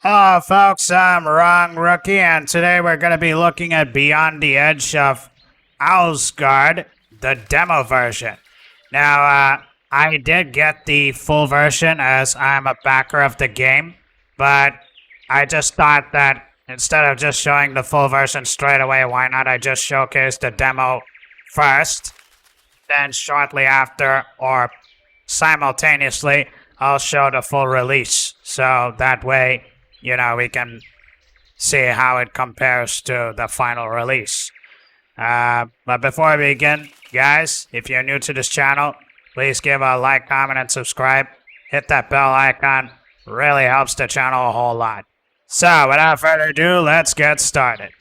Hello, folks. I'm Wrong Rookie, and today we're going to be looking at Beyond the Edge of Owlsgard, the demo version. Now, I did get the full version as I'm a backer of the game, but I just thought that instead of just showing the full version straight away, why not I just showcase the demo first, then shortly after, or simultaneously, I'll show the full release. So that way, we can see how it compares to the final release. But before we begin, guys, if you're new to this channel, please give a like, comment, and subscribe. Hit that bell icon. Really helps the channel a whole lot. So, without further ado, let's get started.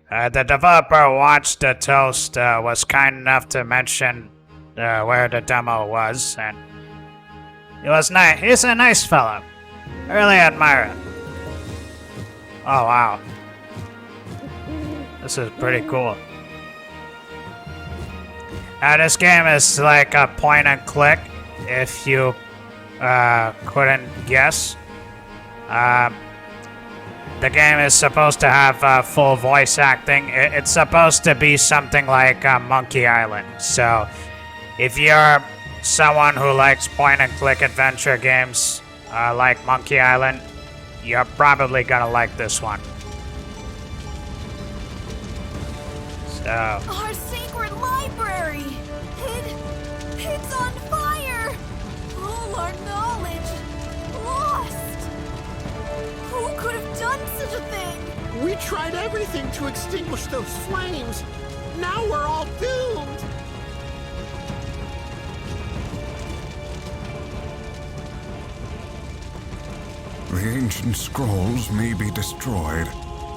The developer Watch the Toast was kind enough to mention where the demo was, and he was nice. He's a nice fellow. I really admire him. Oh, wow. This is pretty cool. Now, this game is like a point and click, if you couldn't guess. The game is supposed to have full voice acting. It's supposed to be something like Monkey Island. So, if you're someone who likes point-and-click adventure games like Monkey Island, you're probably gonna like this one. So... Our sacred library! It's on fire! All our knowledge lost! Who could have done such a thing? We tried everything to extinguish those flames. Now we're all doomed! The ancient scrolls may be destroyed,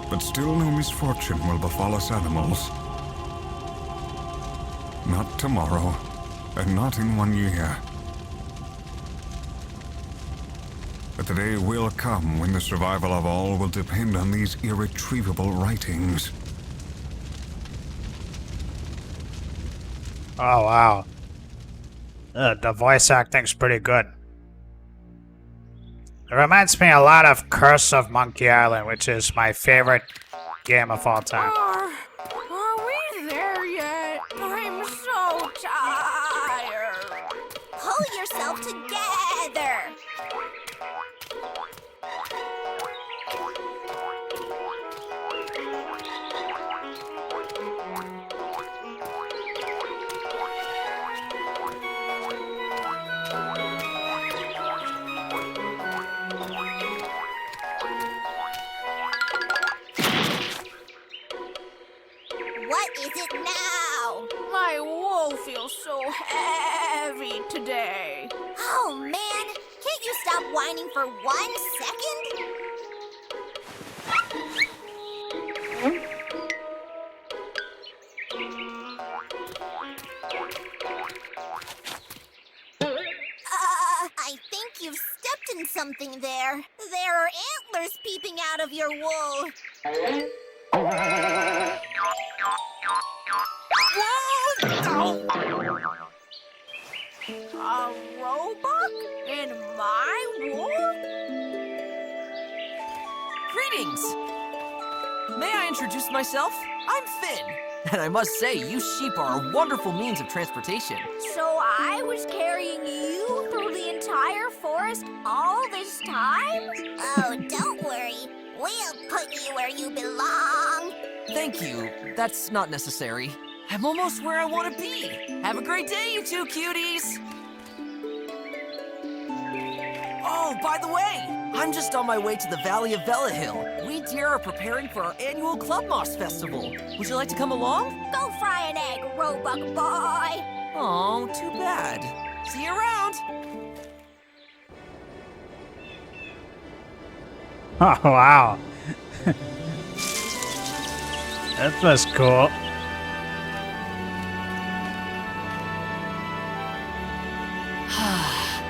but still no misfortune will befall us animals. Not tomorrow, and not in 1 year. But the day will come when the survival of all will depend on these irretrievable writings. Oh, wow. The voice acting's pretty good. It reminds me a lot of Curse of Monkey Island, which is my favorite game of all time. Are we there yet? I'm so tired. Pull yourself together. What is it now? My wool feels so heavy today. Oh, man. Can't you stop whining for 1 second? I think you've stepped in something there. There are antlers peeping out of your wool. A roebuck in my wool? Greetings! May I introduce myself? I'm Finn, and I must say, you sheep are a wonderful means of transportation. So I was carrying you through the entire forest all this time? Oh, don't worry. We'll put you where you belong. Thank you. That's not necessary. I'm almost where I want to be. Have a great day, you two cuties! Oh, by the way, I'm just on my way to the Valley of Hill. We deer are preparing for our annual Club Moss Festival. Would you like to come along? Go fry an egg, roebuck boy. Oh, too bad. See you around! Oh, wow. That was cool.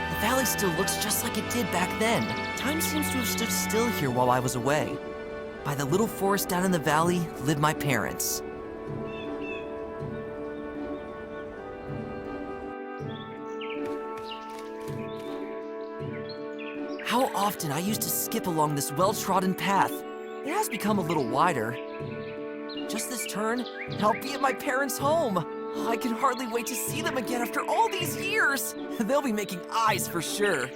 The valley still looks just like it did back then. Time seems to have stood still here while I was away. By the little forest down in the valley live my parents. how often I used to skip along this well-trodden path. It has become a little wider. Just this turn, and I'll be at my parents' home. I can hardly wait to see them again after all these years. They'll be making eyes for sure.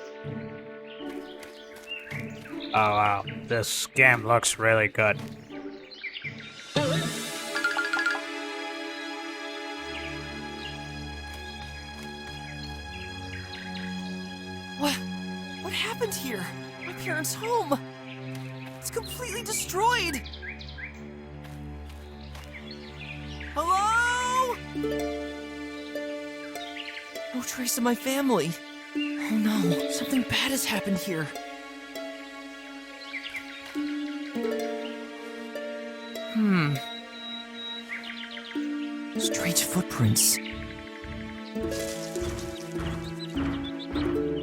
Oh wow, this game looks really good. What happened here? My parents' home. It's completely destroyed. Hello? No trace of my family. Oh no, something bad has happened here. Strange footprints.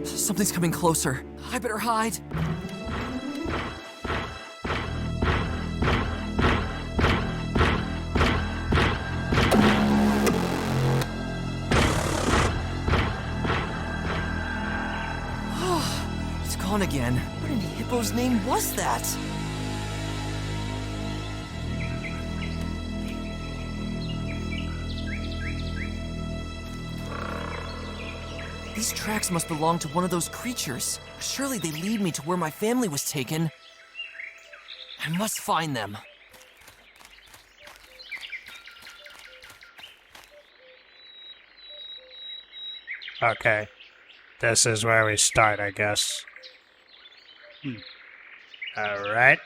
Something's coming closer. I better hide. It's gone again. What in Hippo's name was that? These tracks must belong to one of those creatures. Surely they lead me to where my family was taken. I must find them. Okay. This is where we start, I guess. Alright.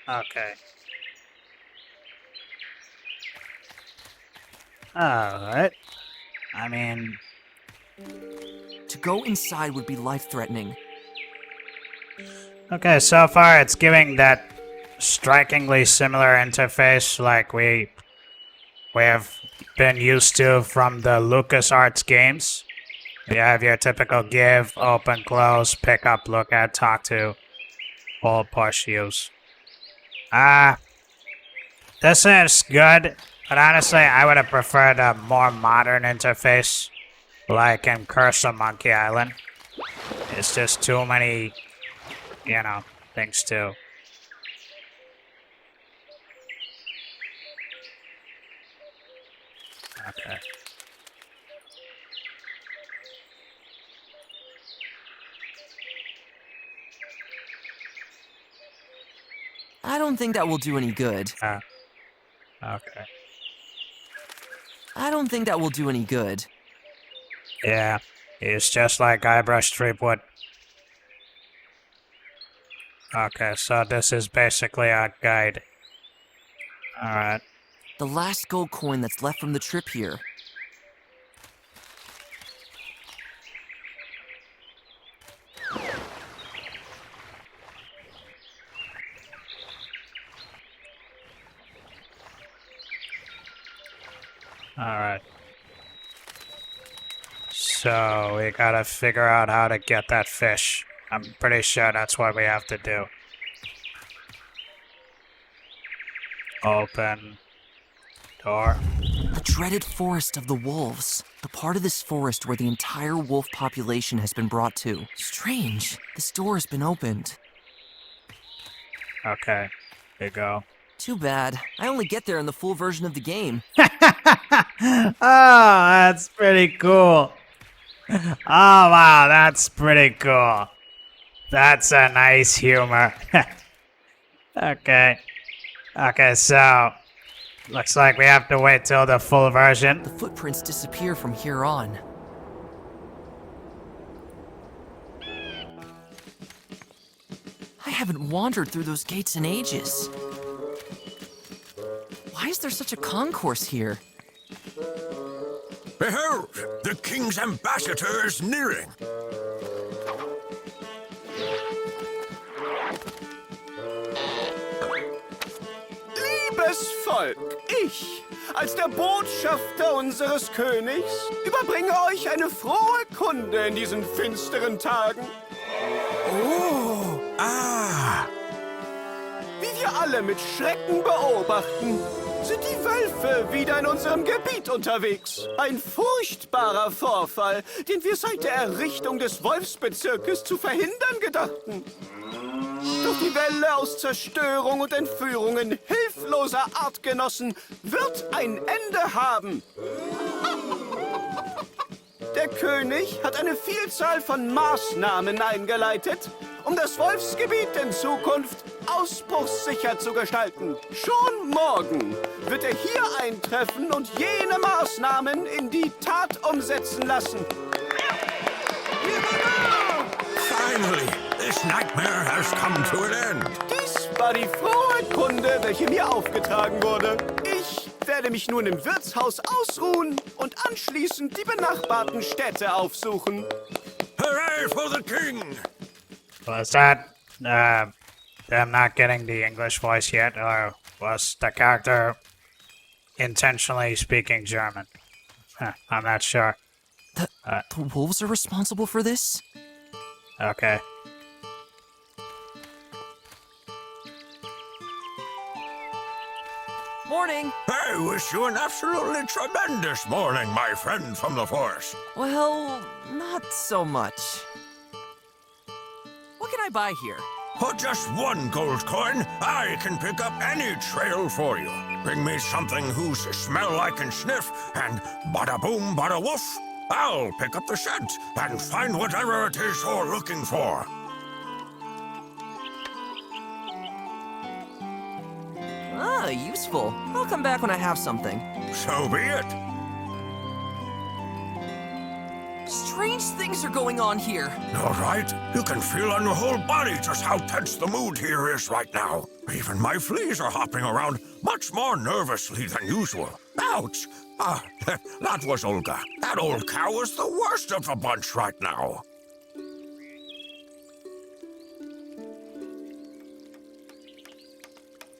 Okay. Alright. I mean... To go inside would be life-threatening. Okay, so far it's giving that strikingly similar interface like we have been used to from the LucasArts games. You have your typical give, open, close, pick up, look at, talk to, pull, push, use. This is good, but honestly I would have preferred a more modern interface, like in Curse of Monkey Island. It's just too many, you know, things to... Okay. I don't think that will do any good. Okay. I don't think that will do any good. Yeah, it's just like Guybrush Threepwood. Okay, so this is basically our guide. Alright. The last gold coin that's left from the trip here. Alright. So, we gotta figure out how to get that fish. I'm pretty sure that's what we have to do. Open. Door. The dreaded forest of the wolves. The part of this forest where the entire wolf population has been brought to. Strange. This door has been opened. Okay. Here you go. Too bad. I only get there in the full version of the game. Oh, that's pretty cool. Oh, wow, that's pretty cool. That's a nice humor. Okay. Okay, so... Looks like we have to wait till the full version. The footprints disappear from here on. I haven't wandered through those gates in ages. Why is there such a concourse here? Behold, the king's ambassador is nearing. Liebes Volk, ich, als der Botschafter unseres Königs, überbringe euch eine frohe Kunde in diesen finsteren Tagen. Oh, ah. Wie wir alle mit Schrecken beobachten, sind die Wölfe wieder in unserem Gebiet unterwegs. Ein furchtbarer Vorfall, den wir seit der Errichtung des Wolfsbezirkes zu verhindern gedachten. Doch die Welle aus Zerstörung und Entführungen hilfloser Artgenossen wird ein Ende haben. Der König hat eine Vielzahl von Maßnahmen eingeleitet, um das Wolfsgebiet in Zukunft ausbruchssicher zu gestalten. Schon morgen wird er hier eintreffen und jene Maßnahmen in die Tat umsetzen lassen. Finally, this nightmare has come to an end. Dies war die frohe Kunde, welche mir aufgetragen wurde. Ich werde mich nun im Wirtshaus ausruhen und anschließend die benachbarten Städte aufsuchen. Hooray for the king! Was that? I'm not getting the English voice yet, or was the character intentionally speaking German? I'm not sure. The wolves are responsible for this? Okay. Morning! I wish you an absolutely tremendous morning, my friend from the forest. Well, not so much. What can I buy here? For just 1 gold coin, I can pick up any trail for you. Bring me something whose smell I can sniff, and bada boom, bada woof, I'll pick up the scent and find whatever it is you're looking for. Ah, useful. I'll come back when I have something. So be it. Strange things are going on here. All right, you can feel on your whole body just how tense the mood here is right now. Even my fleas are hopping around much more nervously than usual. Ouch! Ah, that was Olga. That old cow is the worst of the bunch right now.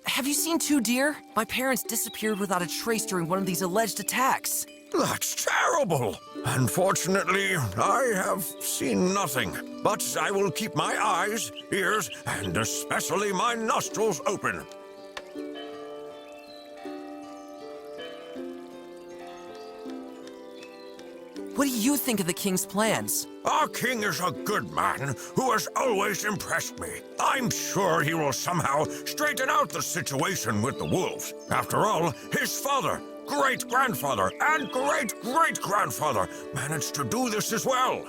Have you seen 2 deer? My parents disappeared without a trace during one of these alleged attacks. That's terrible. Unfortunately, I have seen nothing. But I will keep my eyes, ears, and especially my nostrils open. What do you think of the king's plans? Our king is a good man who has always impressed me. I'm sure he will somehow straighten out the situation with the wolves. After all, his father, great-grandfather, and great-great-grandfather managed to do this as well.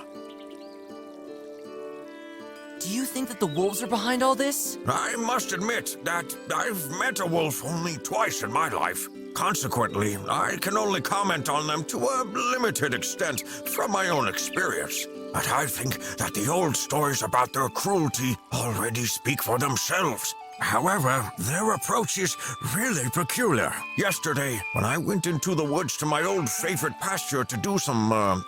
Do you think that the wolves are behind all this? I must admit that I've met a wolf only twice in my life. Consequently, I can only comment on them to a limited extent from my own experience. But I think that the old stories about their cruelty already speak for themselves. However, their approach is really peculiar. Yesterday, when I went into the woods to my old favorite pasture to do some,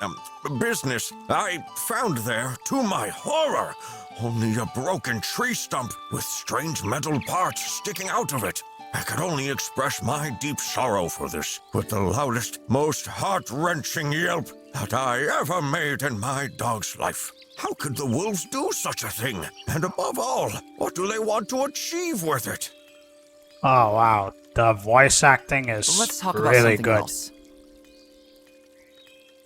business, I found there, to my horror, only a broken tree stump with strange metal parts sticking out of it. I could only express my deep sorrow for this with the loudest, most heart-wrenching yelp that I ever made in my dog's life. How could the wolves do such a thing? And above all, what do they want to achieve with it? Oh wow, the voice acting is Let's talk about really something good. else.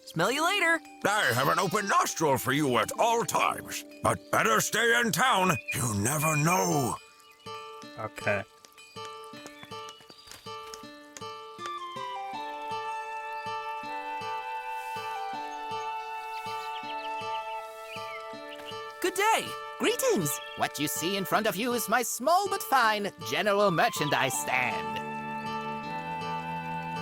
Smell you later. I have an open nostril for you at all times. But better stay in town. You never know. Okay. Good day. Greetings! What you see in front of you is my small but fine general merchandise stand.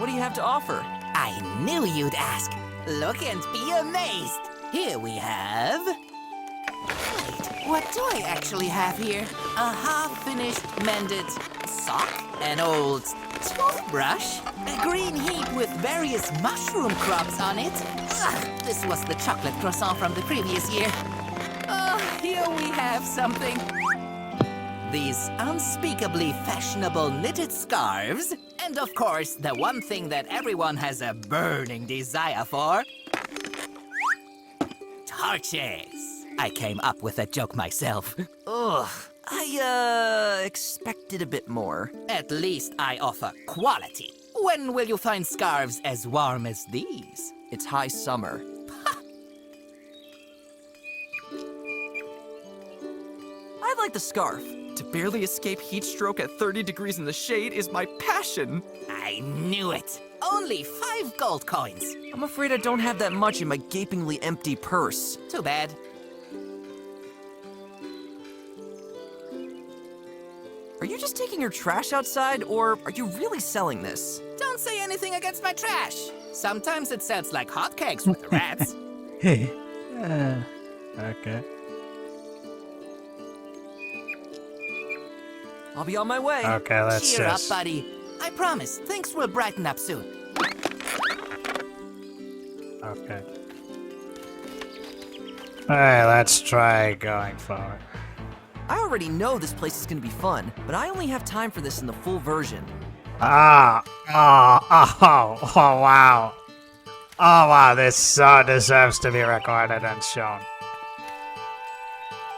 What do you have to offer? I knew you'd ask. Look and be amazed. Here we have... Wait, what do I actually have here? A half-finished mended sock, an old toothbrush, a green heap with various mushroom crops on it. This was the chocolate croissant from the previous year. Here we have something. These unspeakably fashionable knitted scarves. And of course, the one thing that everyone has a burning desire for. Torches. I came up with that joke myself. Ugh, I expected a bit more. At least I offer quality. When will you find scarves as warm as these? It's high summer. I like the scarf. To barely escape heat stroke at 30 degrees in the shade is my passion. I knew it. Only 5 gold coins. I'm afraid I don't have that much in my gapingly empty purse. Too bad. Are you just taking your trash outside, or are you really selling this? Don't say anything against my trash. Sometimes it sells like hotcakes with the rats. Okay. I'll be on my way. Okay, let's Cheer up, just... buddy. I promise, things will brighten up soon. Okay. Alright, let's try going forward. I already know this place is gonna be fun, but I only have time for this in the full version. Oh, wow. Oh, wow, this so deserves to be recorded and shown.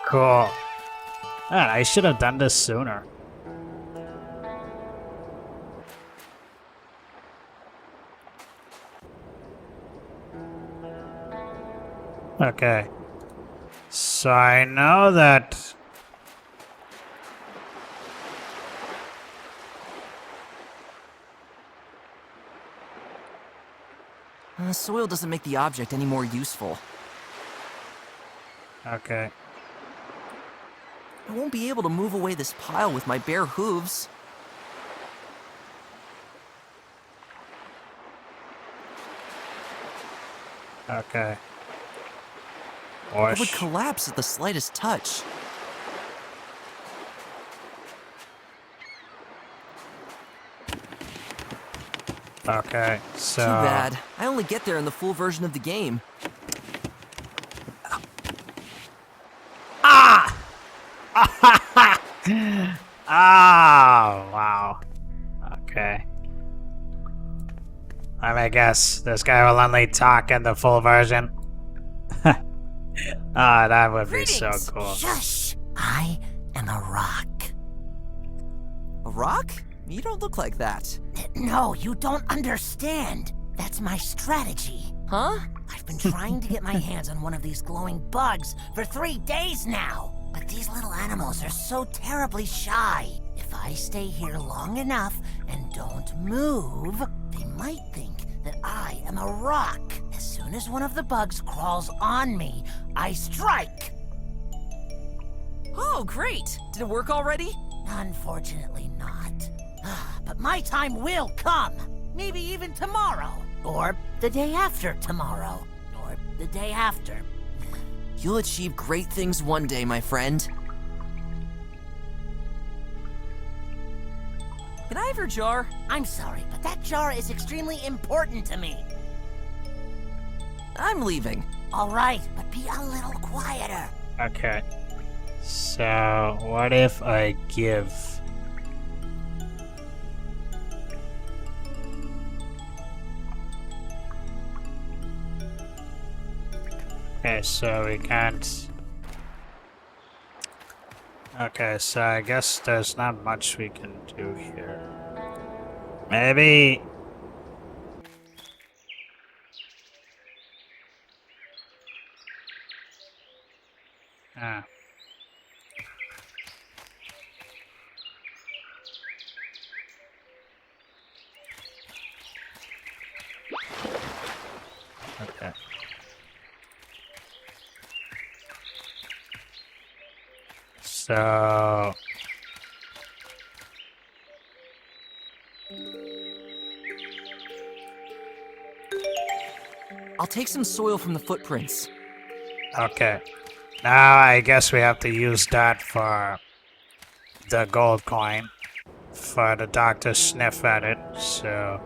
Cool. Man, I should have done this sooner. Okay. So I know that... Soil doesn't make the object any more useful. Okay. I won't be able to move away this pile with my bare hooves. Okay. It would Whoosh. collapse at the slightest touch. Okay, so... Too bad. I only get there in the full version of the game. Ah! Oh, wow. Okay. I guess this guy will only talk in the full version. Ah, that would be so Greetings. cool. Shush! I am a rock. A rock? You don't look like that. No, you don't understand. That's my strategy. Huh? I've been trying to get my hands on one of these glowing bugs for 3 days now. But these little animals are so terribly shy. If I stay here long enough and don't move, they might think that I am a rock. As soon as one of the bugs crawls on me, I strike. Oh, great! Did it work already? Unfortunately not. But my time will come. Maybe even tomorrow. Or the day after tomorrow. Or the day after. You'll achieve great things one day, my friend. Can I have your jar? I'm sorry, but that jar is extremely important to me. I'm leaving. All right, but be a little quieter. Okay. So, what if I give... Okay, so we can't... Okay, so I guess there's not much we can do here. Maybe... Ah. Okay. So... I'll take some soil from the footprints. Okay. Now I guess we have to use that for the gold coin for the doctor to sniff at it, so...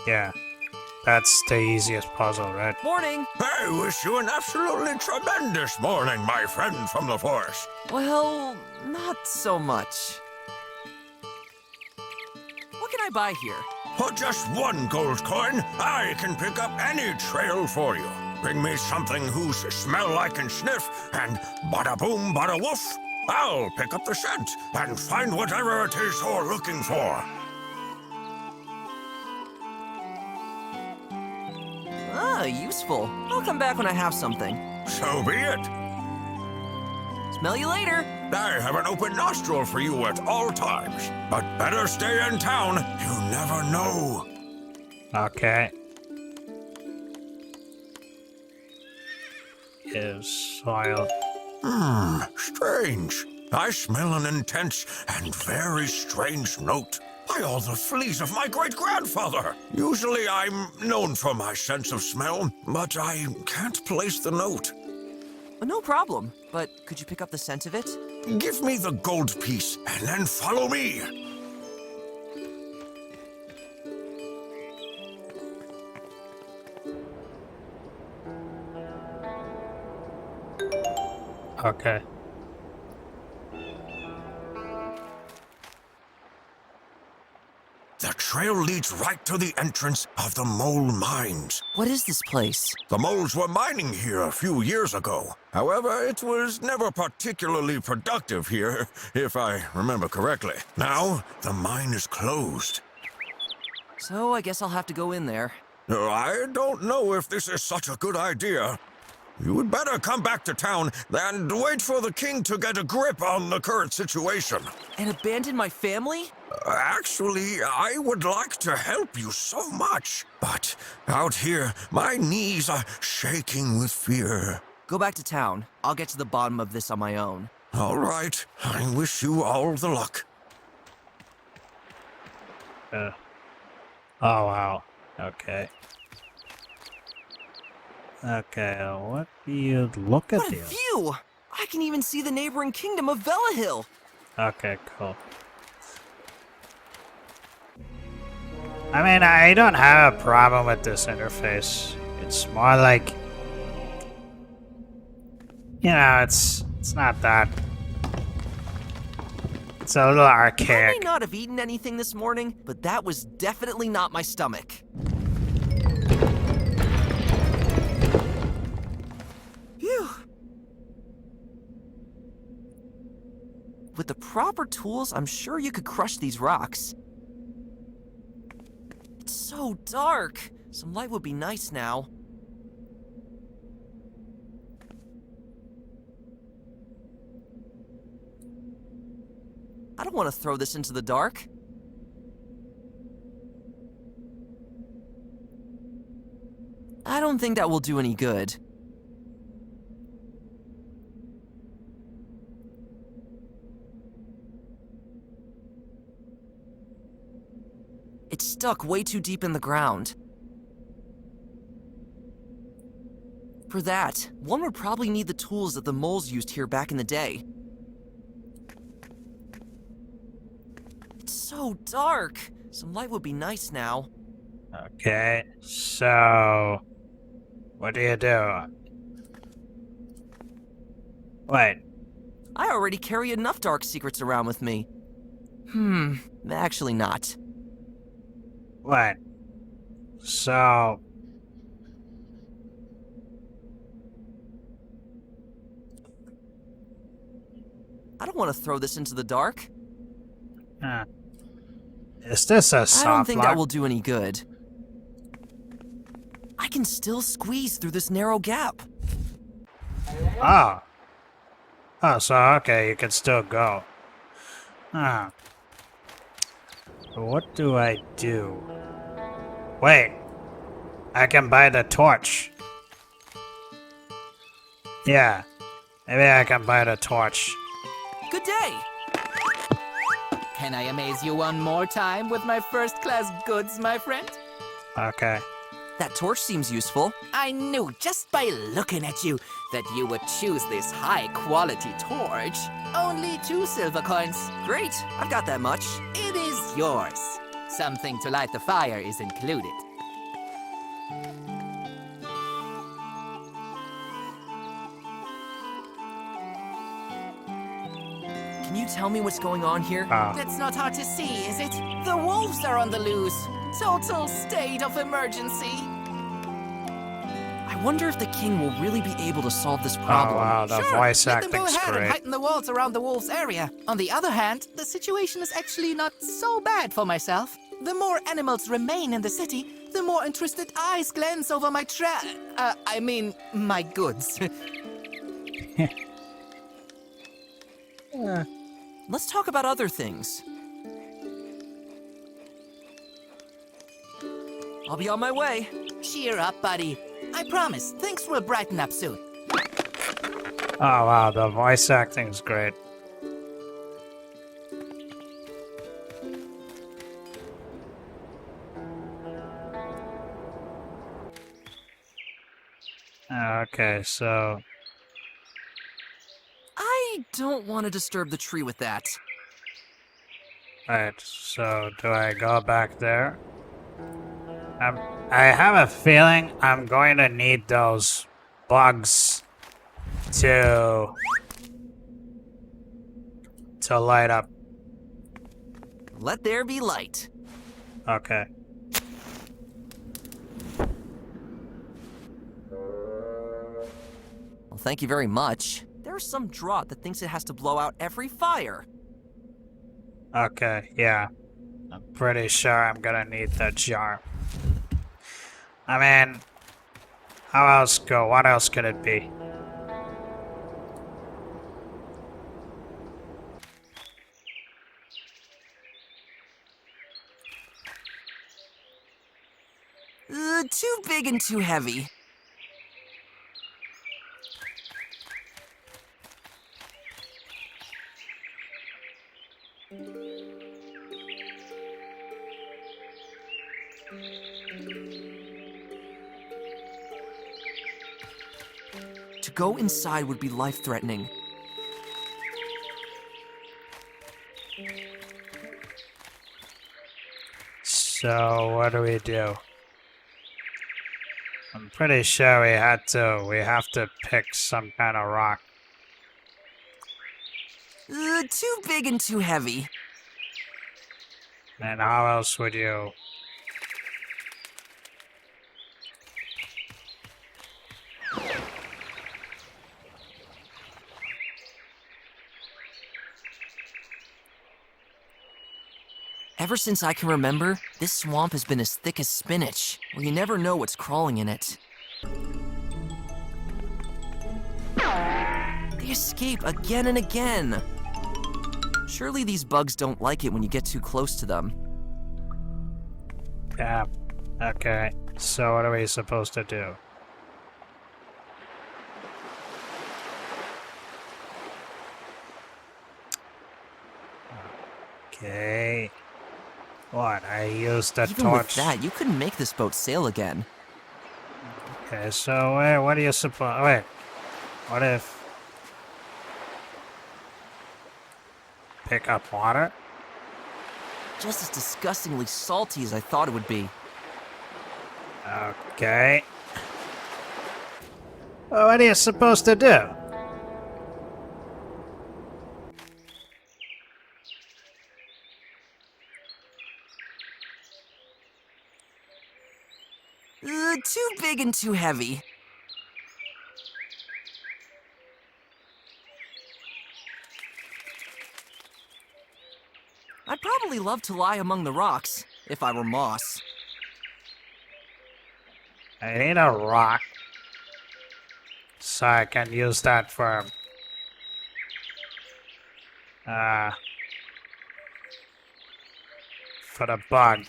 Yeah. That's the easiest puzzle, right? Morning! I wish you an absolutely tremendous morning, my friend from the Force. Well, not so much. What can I buy here? For just 1 gold coin, I can pick up any trail for you. Bring me something whose smell I can sniff, and bada boom, bada woof. I'll pick up the scent and find whatever it is you're looking for. Ah, useful. I'll come back when I have something. So be it. Smell you later. I have an open nostril for you at all times, but better stay in town. You never know. Okay. Is soil. Strange. I smell an intense and very strange note. By all the fleas of my great-grandfather! Usually I'm known for my sense of smell, but I can't place the note. No problem, but could you pick up the scent of it? Give me the gold piece, and then follow me. Okay. The trail leads right to the entrance of the mole mines. What is this place? The moles were mining here a few years ago. However, it was never particularly productive here, if I remember correctly. Now, the mine is closed. So I guess I'll have to go in there. I don't know if this is such a good idea. You would better come back to town and wait for the king to get a grip on the current situation. And abandon my family? Actually, I would like to help you so much. But out here, my knees are shaking with fear. Go back to town. I'll get to the bottom of this on my own. All right. I wish you all the luck. Oh, wow. Okay. Okay, what do you look at What a here? view! I can even see the neighboring kingdom of Velahill. Okay, cool. I mean, I don't have a problem with this interface. It's more like, you know, it's not that. It's a little I archaic. may not have eaten anything this morning, but that was definitely not my stomach. Phew. With the proper tools, I'm sure you could crush these rocks. It's so dark. Some light would be nice now. I don't want to throw this into the dark. I don't think that will do any good. It's stuck way too deep in the ground. For that, one would probably need the tools that the moles used here back in the day. It's so dark. Some light would be nice now. Okay, so what do you do? Wait, I already carry enough dark secrets around with me. Actually not. wait. So I don't want to throw this into the dark. is this a I soft don't think lock? that will do any good. I can still squeeze through this narrow gap. Oh. Oh, so okay, you can still go. Huh. What do I do? Wait. I can buy the torch. Yeah. Maybe I can buy the torch. Good day. Can I amaze you one more time with my first-class goods, my friend? Okay. That torch seems useful. I knew just by looking at you that you would choose this high-quality torch. Only 2 silver coins. Great, I've got that much. It is yours. Something to light the fire is included. Can you tell me what's going on here? That's not hard to see, is it? The wolves are on the loose. Total state of emergency. I I wonder if the king will really be able to solve this Oh problem. wow, the voice let them go acting's ahead and great. heighten the walls around the wolf's area. On the other hand, the situation is actually not so bad for myself. The more animals remain in the city, the more interested eyes glance over my my goods. Let's talk about other things. I'll be on my way. Cheer up, buddy. I promise, things will brighten up soon. Oh wow, the voice acting's great. Okay, so I don't want to disturb the tree with that. right, so do I go back there? I have a feeling I'm going to need those bugs to light up. Let there be light. Okay. Well, thank you very much. There's some draught that thinks it has to blow out every fire. Okay, yeah. I'm pretty sure I'm gonna need that jar. I mean, what else could it be? Too big and too heavy. To go inside would be life-threatening. So what do we do? I'm pretty sure we have to pick some kind of rock. Too big and too heavy. And how else would you? Ever since I can remember, this swamp has been as thick as spinach, where you never know what's crawling in it. They escape again and again. Surely these bugs don't like it when you get too close to them. Yeah. Okay. So what are we supposed to do? Okay. What? I used the Even with torch. that, you couldn't make this boat sail again. Okay, so wait, what do you suppose? Wait, what if pick up water? Just as disgustingly salty as I thought it would be. Okay. Well, what are you supposed to do? Too big and too heavy. I'd probably love to lie among the rocks, if I were moss. I need a rock. So I can use that for the bug.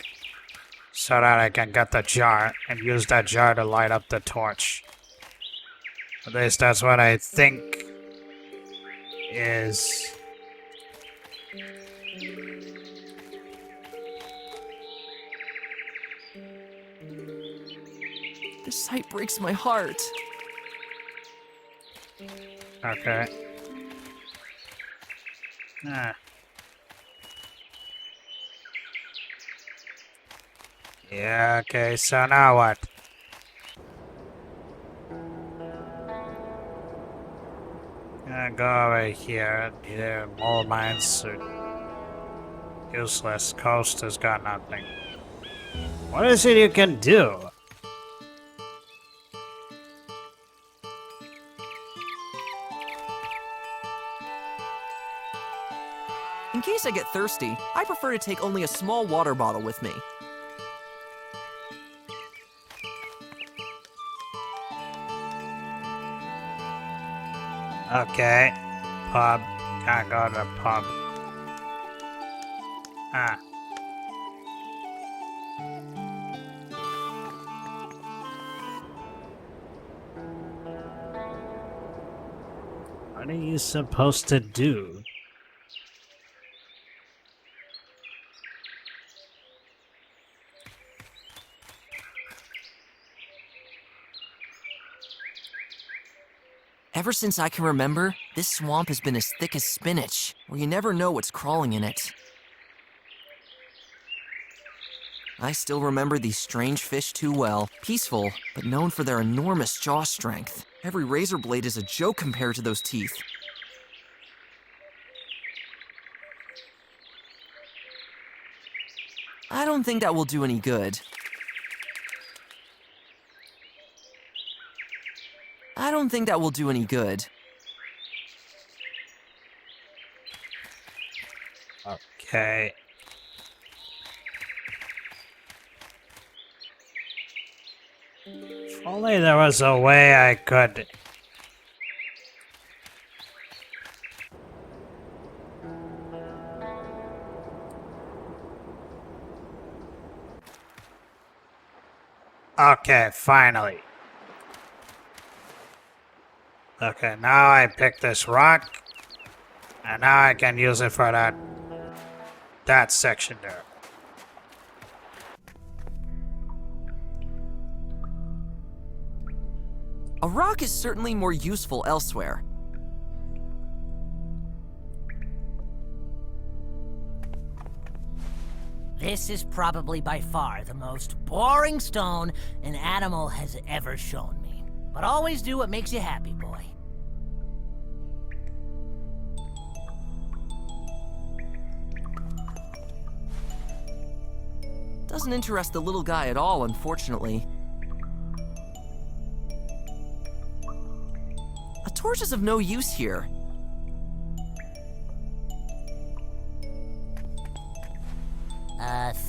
So that I can get the jar and use that jar to light up the torch. At least that's what I think is... This sight breaks my heart. Okay. Yeah, okay, so now what? Gonna go over here. Either more mines or useless. Coast has got nothing. What is it you can do? I get thirsty, I prefer to take only a small water bottle with me. Okay. Pub. Can't go to the pub. Ah. What are you supposed to do? Ever since I can remember, this swamp has been as thick as spinach, where you never know what's crawling in it. I still remember these strange fish too well. Peaceful, but known for their enormous jaw strength. Every razor blade is a joke compared to those teeth. I don't think that will do any good. I don't think that will do any good. Okay. If only there was a way I could... Okay, finally. Okay, now I pick this rock, and now I can use it for that section there. A rock is certainly more useful elsewhere. This is probably by far the most boring stone an animal has ever shown me. But always do what makes you happy, boy. Doesn't interest the little guy at all, unfortunately. A torch is of no use here.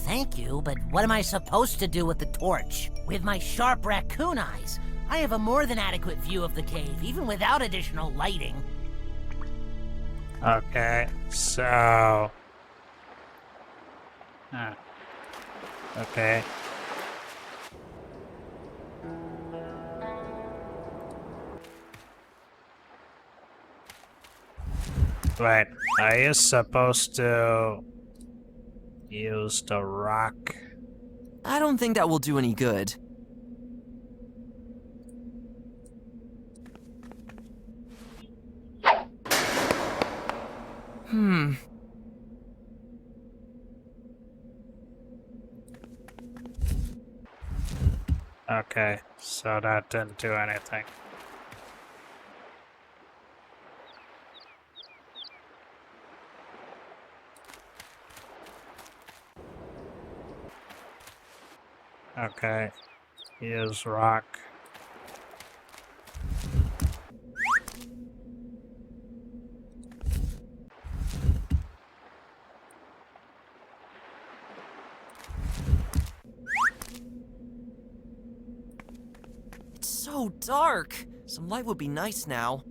Thank you, but what am I supposed to do with the torch? With my sharp raccoon eyes, I have a more than adequate view of the cave, even without additional lighting. Okay, so... Okay. Wait, are you supposed to use the rock? I don't think that will do any good. Okay, so that didn't do anything. Okay, use rock. It's so dark. Some light would be nice now.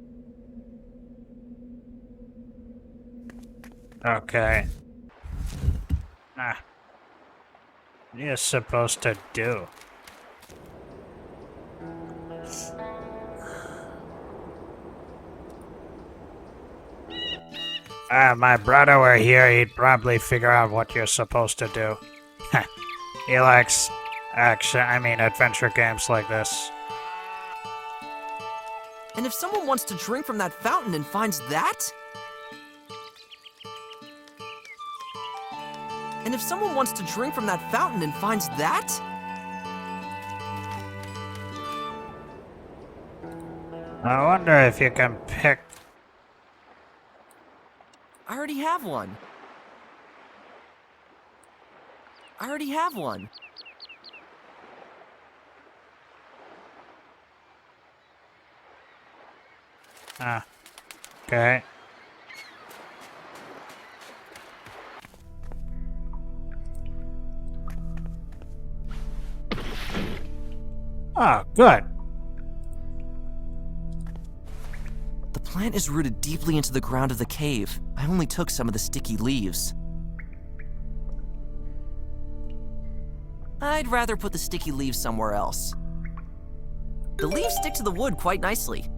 Okay. What are you supposed to do? My brother were here, he'd probably figure out what you're supposed to do. He likes adventure games like this. And if someone wants to drink from that fountain and finds that? And if someone wants to drink from that fountain and finds that? I wonder if you can pick... I already have one. I already have one. Okay. Oh, good. The plant is rooted deeply into the ground of the cave. I only took some of the sticky leaves. I'd rather put the sticky leaves somewhere else. The leaves stick to the wood quite nicely.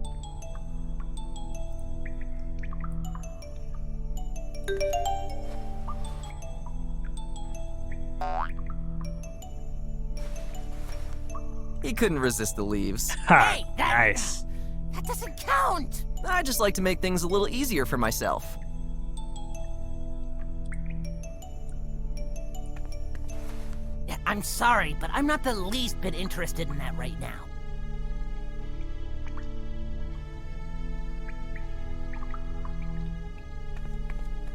He couldn't resist the leaves. Ha, Hey, nice. That doesn't count. I just like to make things a little easier for myself. Yeah, I'm sorry, but I'm not the least bit interested in that right now.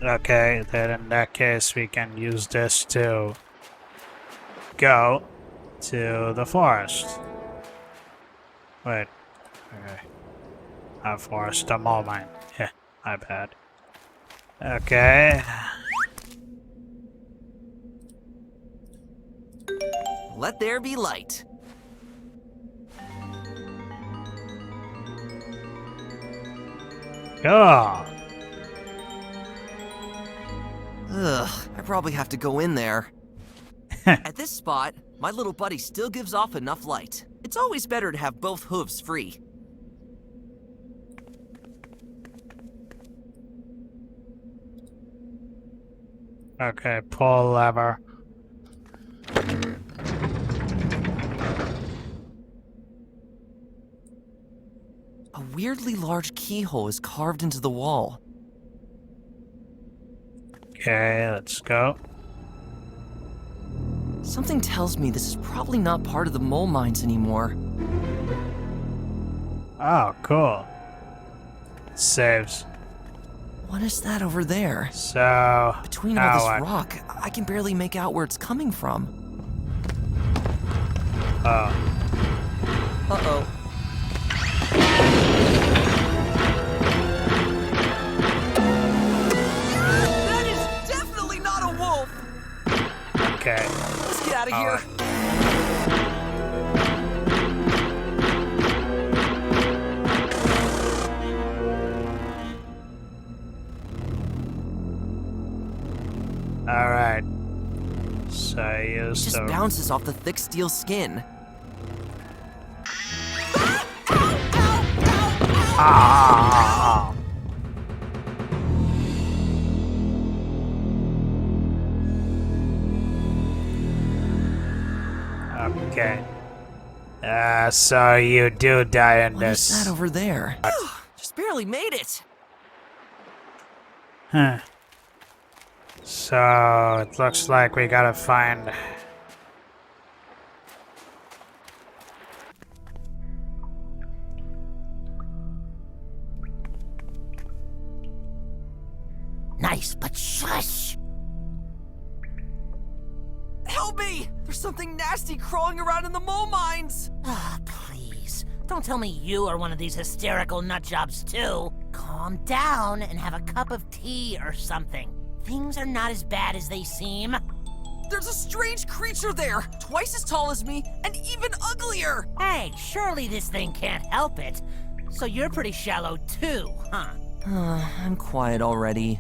Okay, then in that case, we can use this to go to the forest. Wait. Okay. Not forest, a mole mine. Yeah, my bad. Okay. Let there be light. Cool. Ugh, I probably have to go in there. At this spot, my little buddy still gives off enough light. It's always better to have both hooves free. Okay, pull lever. A weirdly large keyhole is carved into the wall. Okay, let's go. Something tells me this is probably not part of the mole mines anymore. Oh, cool. Saves. What is that over there? So, Between all now this what? rock, I can barely make out where it's coming from. Oh, Uh-oh. That is definitely not a wolf! okay. Let's get out of here. Alright. So I It used just the... bounces off the thick steel skin. Ah! Okay. So you do die in What is this. that over there? Just barely made it. Huh. So it looks like we gotta find... Nice, but shush! Help me! There's something nasty crawling around in the mole mines! Ah, please. Don't tell me you are one of these hysterical nutjobs, too. Calm down and have a cup of tea or something. Things are not as bad as they seem. There's a strange creature there, twice as tall as me, and even uglier! Hey, surely this thing can't help it. So you're pretty shallow, too, huh? I'm quiet already.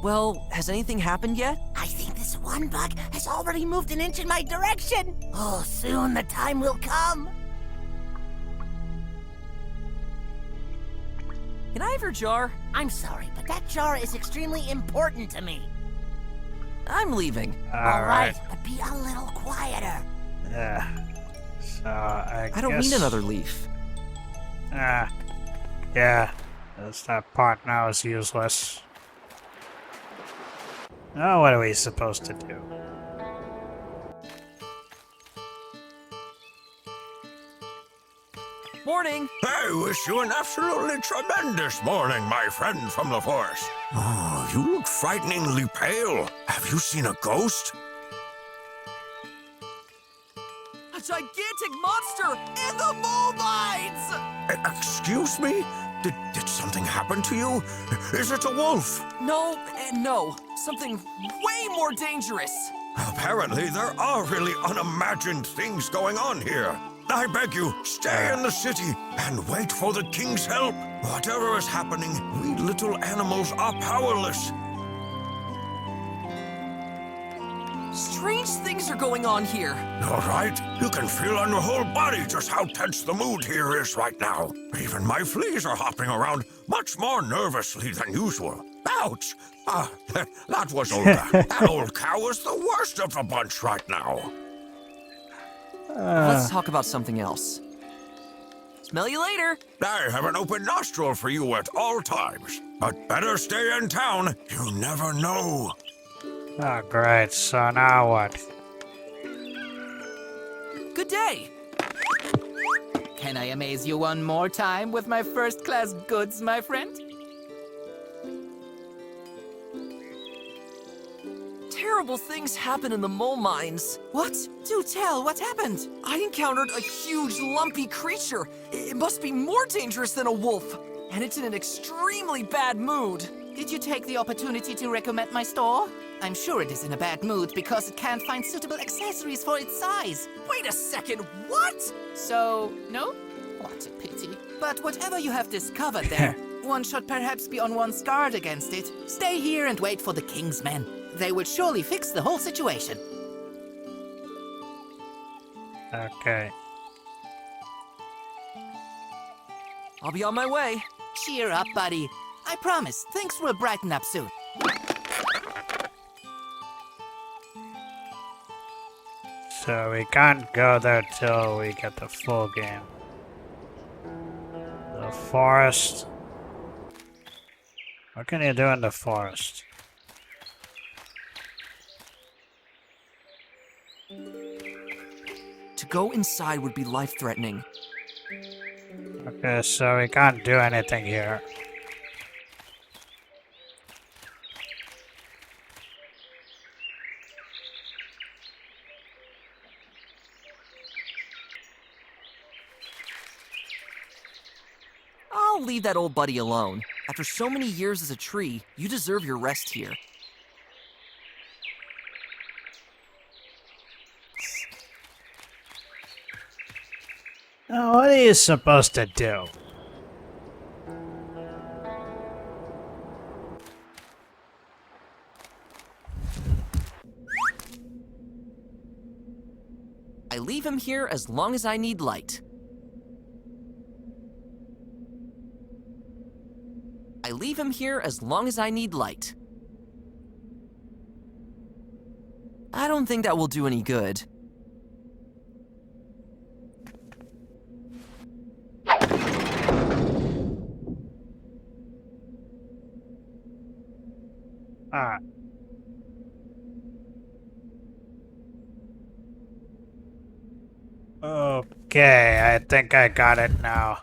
Well, has anything happened yet? I think this one bug has already moved an inch in my direction. Oh, soon the time will come. Can I have your jar? I'm sorry, but that jar is extremely important to me. I'm leaving. All right, but be a little quieter. Yeah. So I I don't guess... need another leaf. Yeah. That part now is useless. Oh, what are we supposed to do? Morning! I wish you an absolutely tremendous morning, my friend from the forest. Oh, you look frighteningly pale. Have you seen a ghost? A gigantic monster in the mole mines! Excuse me? Did something happen to you? Is it a wolf? No, and no. Something way more dangerous. Apparently, there are really unimagined things going on here. I beg you, stay in the city and wait for the king's help. Whatever is happening, we little animals are powerless. Strange things are going on here. All right, you can feel on your whole body just how tense the mood here is right now. Even my fleas are hopping around much more nervously than usual. Ouch! That was Olga. That old cow is the worst of the bunch right now. Let's talk about something else. Smell you later. I have an open nostril for you at all times. But better stay in town. You never know. Oh, great. So now what? Good day. Can I amaze you one more time with my first-class goods, my friend? Terrible things happen in the mole mines. What? Do tell, what happened? I encountered a huge, lumpy creature. It must be more dangerous than a wolf. And it's in an extremely bad mood. Did you take the opportunity to recommend my store? I'm sure it is in a bad mood because it can't find suitable accessories for its size. Wait a second, what? So, no? What a pity. But whatever you have discovered there, one should perhaps be on one's guard against it. Stay here and wait for the king's men. They will surely fix the whole situation. Okay. I'll be on my way. Cheer up, buddy. I promise, things will brighten up soon. So we can't go there till we get the full game. The forest. What can you do in the forest? To go inside would be life-threatening. Okay, so we can't do anything here. I'll leave that old buddy alone. After so many years as a tree, you deserve your rest here. Now, what are you supposed to do? I leave him here as long as I need light. I leave him here as long as I need light. I don't think that will do any good. Alright. Okay, I think I got it now.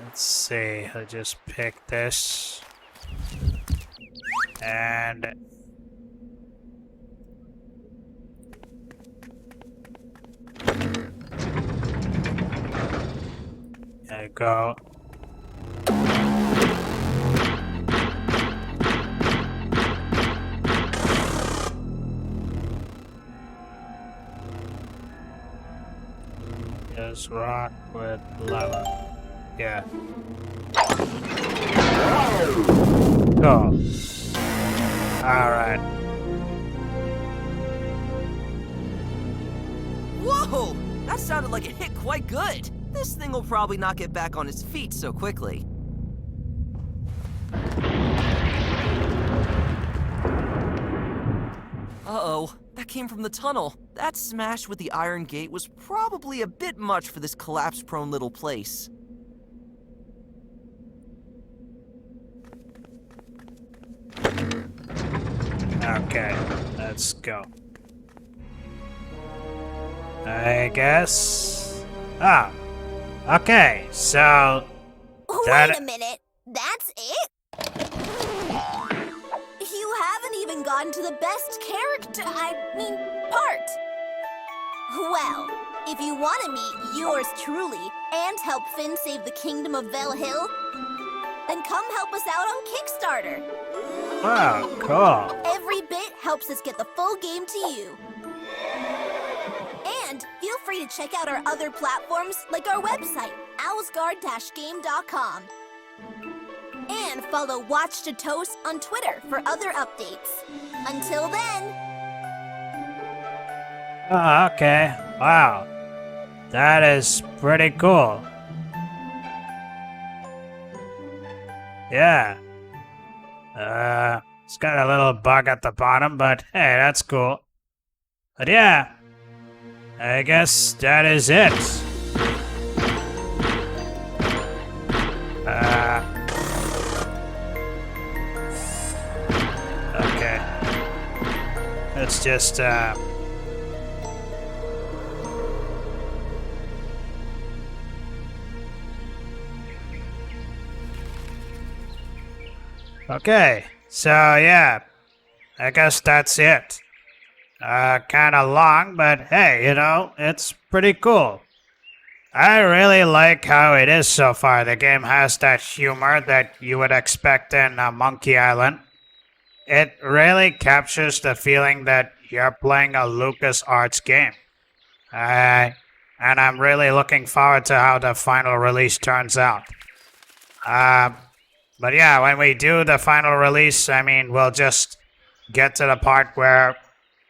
Let's see, I just pick this. And... there you go. Just rock with lava. Yeah. Cool. Alright. Whoa! That sounded like it hit quite good. This thing will probably not get back on its feet so quickly. Uh-oh, that came from the tunnel. That smash with the iron gate was probably a bit much for this collapse-prone little place. Okay, let's go. I guess... oh. Okay, so... Wait a minute. That's it? You haven't even gotten to the best part. Well, if you want to meet yours truly and help Finn save the kingdom of Vel Hill, then come help us out on Kickstarter. Oh, cool. Every bit helps us get the full game to you. And feel free to check out our other platforms like our website, owlsgard-game.com. And follow Watch to Toast on Twitter for other updates. Until then... Oh, okay. Wow. That is pretty cool. Yeah. It's got a little bug at the bottom, but hey, that's cool. But yeah, I guess that is it. Okay. Let's just, Okay, so yeah, I guess that's it. Kinda long, but hey, you know, it's pretty cool. I really like how it is so far. The game has that humor that you would expect in Monkey Island. It really captures the feeling that you're playing a LucasArts game. And I'm really looking forward to how the final release turns out. But yeah, when we do the final release, I mean, we'll just get to the part where,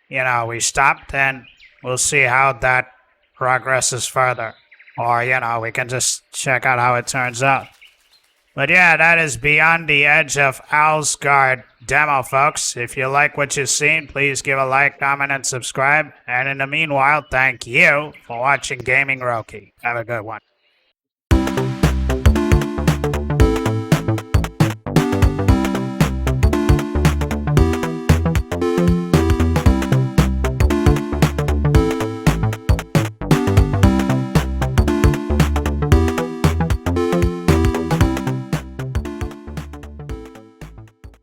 you know, we stopped and we'll see how that progresses further. Or, you know, we can just check out how it turns out. But yeah, that is Beyond the Edge of Owlsgard Demo, folks. If you like what you've seen, please give a like, comment, and subscribe. And in the meanwhile, thank you for watching Gaming Roki. Have a good one.